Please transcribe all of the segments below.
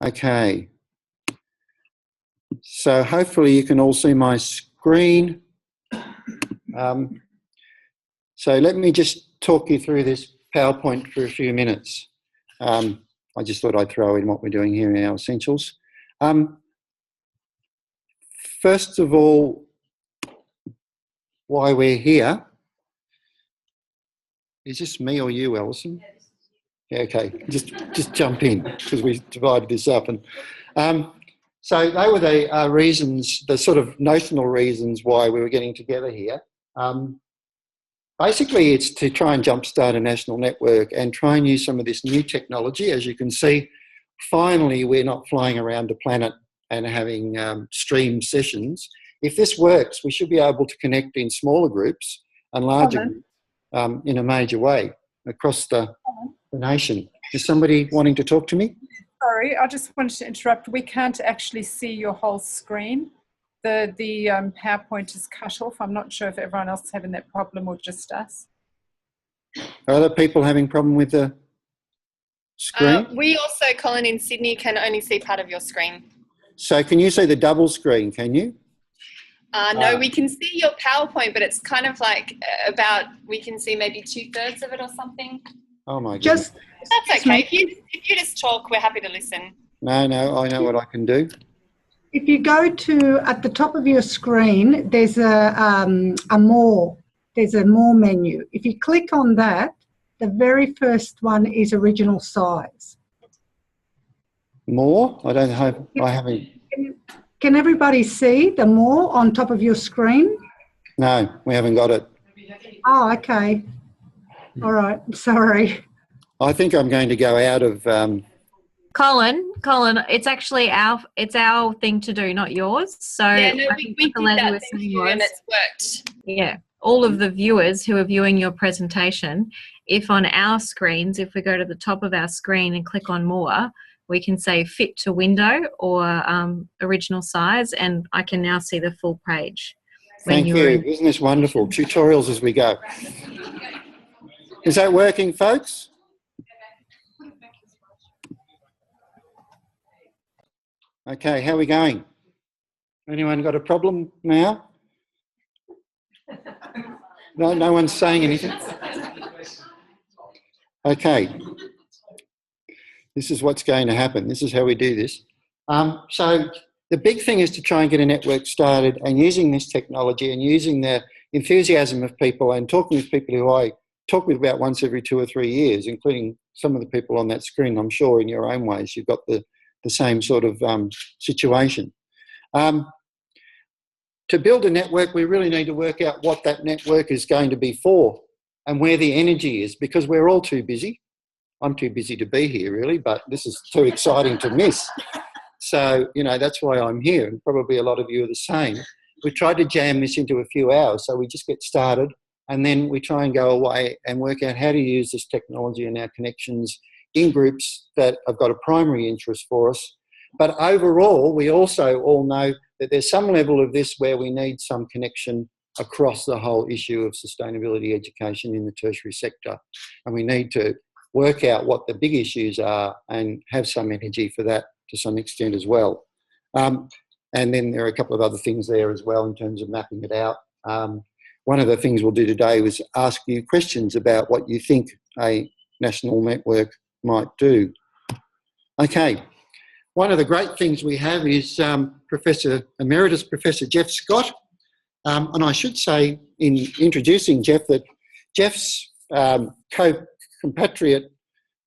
Okay. So hopefully you can all see my screen. So let me just talk you through this PowerPoint for a few minutes. I just thought I'd throw in what we're doing here in our essentials. First of all, why we're here. Is this me or you, Alison? Yeah, okay, just jump in because we divided this up. And so they were the reasons, the sort of notional reasons why we were getting together here. Basically, it's to try and jumpstart a national network and try and use some of this new technology. As you can see, finally, we're not flying around the planet and having stream sessions. If this works, we should be able to connect in smaller groups and larger groups in a major way across the nation. Is somebody wanting to talk to me? Sorry, I just wanted to interrupt. We can't actually see your whole screen. The PowerPoint is cut off. I'm not sure if everyone else is having that problem or just us. Are other people having a problem with the screen? We also, Colin, in Sydney, can only see part of your screen. So can you see the double screen, can you? No, we can see your PowerPoint, but it's kind of like we can see maybe 2/3 of it or something. Oh my goodness. That's okay. If you just talk, we're happy to listen. No, I know what I can do. If you go to, at the top of your screen, there's a more menu. If you click on that, the very first one is original size. More? I don't have, I haven't. Can everybody see the more on top of your screen? No, we haven't got it. Oh, okay. All right, sorry. I think I'm going to go out of... Colin, it's actually our thing to do, not yours. So yeah, no, we did that and it's worked. Yeah, all of the viewers who are viewing your presentation, if on our screens, if we go to the top of our screen and click on more, we can say fit to window or original size, and I can now see the full page. Thank you. Isn't this wonderful? Tutorials as we go. Is that working, folks? Okay, how are we going? Anyone got a problem now? No one's saying anything? Okay. This is what's going to happen. This is how we do this. So the big thing is to try and get a network started, and using this technology and using the enthusiasm of people and talking with people who I talk with about once every 2 or 3 years, including some of the people on that screen. I'm sure in your own ways you've got the same sort of situation. To build a network, we really need to work out what that network is going to be for and where the energy is, because we're all too busy. I'm too busy to be here, really, but this is too exciting to miss. So, that's why I'm here, and probably a lot of you are the same. We tried to jam this into a few hours, so we just get started, and then we try and go away and work out how to use this technology and our connections in groups that have got a primary interest for us. But overall, we also all know that there's some level of this where we need some connection across the whole issue of sustainability education in the tertiary sector. And we need to work out what the big issues are and have some energy for that to some extent as well. And then there are a couple of other things there as well in terms of mapping it out. One of the things we'll do today was ask you questions about what you think a national network might do. Okay, one of the great things we have is Emeritus Professor Jeff Scott. And I should say in introducing Jeff that Jeff's compatriot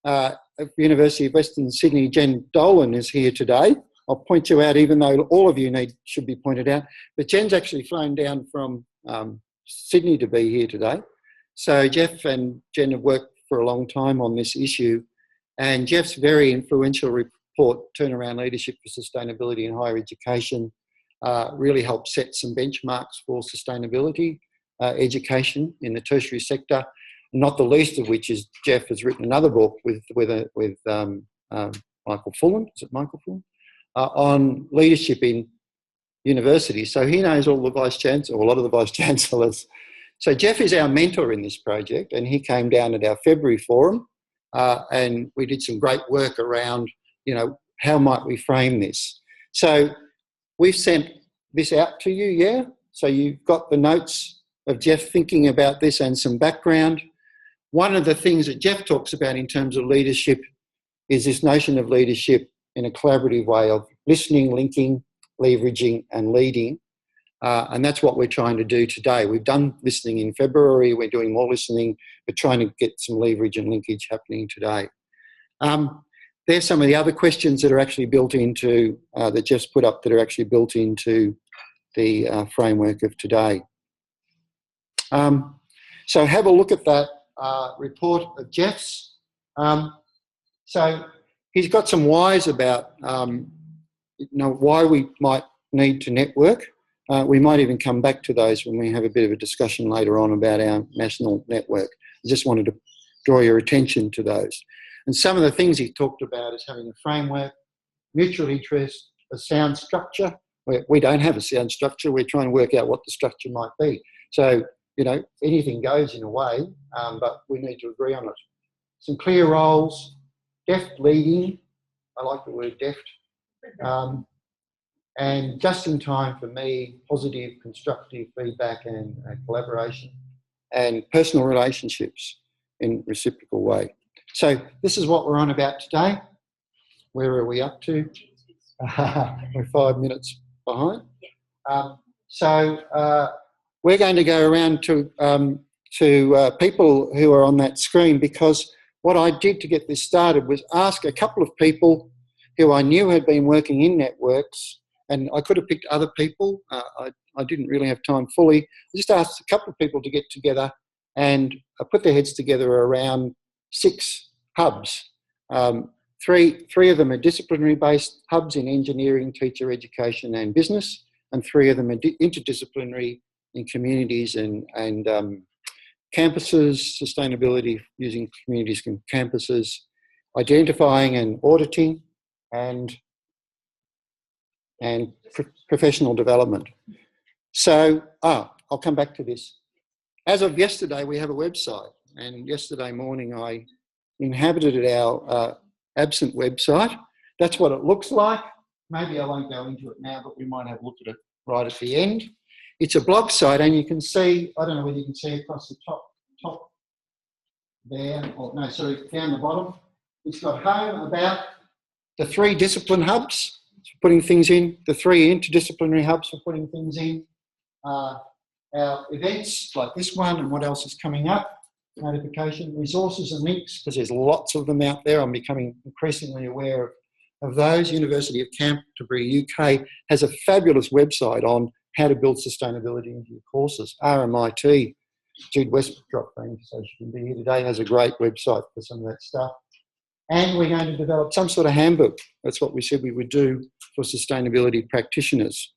at the University of Western Sydney, Jen Dolan, is here today. I'll point you out, even though all of you should be pointed out, but Jen's actually flown down from Sydney to be here today. So Jeff and Jen have worked for a long time on this issue, and Jeff's very influential report, Turnaround Leadership for Sustainability in Higher Education, really helped set some benchmarks for sustainability education in the tertiary sector, not the least of which is Jeff has written another book with Michael Fullen, is it Michael Fullen? On leadership in universities. So he knows all the vice-chancellors, or a lot of the vice-chancellors. So Jeff is our mentor in this project, and he came down at our February forum and we did some great work around, how might we frame this? So we've sent this out to you, yeah? So you've got the notes of Jeff thinking about this and some background. One of the things that Jeff talks about in terms of leadership is this notion of leadership in a collaborative way of listening, linking, leveraging and leading. And that's what we're trying to do today. We've done listening in February. We're doing more listening. We're trying to get some leverage and linkage happening today. There's some of the other questions that are actually built into, that Jeff's put up, that are actually built into the framework of today. So have a look at that report of Jeff's. So he's got some whys about why we might need to network. We might even come back to those when we have a bit of a discussion later on about our national network. I just wanted to draw your attention to those. And some of the things he talked about is having a framework, mutual interest, a sound structure. We don't have a sound structure. We're trying to work out what the structure might be. So, anything goes in a way, but we need to agree on it. Some clear roles, deft leading. I like the word deft. And just in time for me, positive, constructive feedback and collaboration, and personal relationships in reciprocal way. So this is what we're on about today. Where are we up to? We're 5 minutes behind. We're going to go around to people who are on that screen, because what I did to get this started was ask a couple of people who I knew had been working in networks, and I could have picked other people. I didn't really have time fully. I just asked a couple of people to get together and put their heads together around 6 hubs. Three of them are disciplinary-based hubs in engineering, teacher education and business, and 3 of them are interdisciplinary in communities and campuses, sustainability using communities and campuses, identifying and auditing, and professional development. So, I'll come back to this. As of yesterday, we have a website, and yesterday morning I inhabited our absent website. That's what it looks like. Maybe I won't go into it now, but we might have a look at it right at the end. It's a blog site, and you can see, I don't know whether you can see across the top there, or no, sorry, down the bottom. It's got home, about, the 3 discipline hubs for putting things in, the 3 interdisciplinary hubs for putting things in, our events like this one, and what else is coming up, notification, resources and links, because there's lots of them out there. I'm becoming increasingly aware of those. University of Canterbury, UK, has a fabulous website on how to build sustainability into your courses. RMIT, Jude Westbrook, so she can be here today, has a great website for some of that stuff. And we're going to develop some sort of handbook. That's what we said we would do for sustainability practitioners.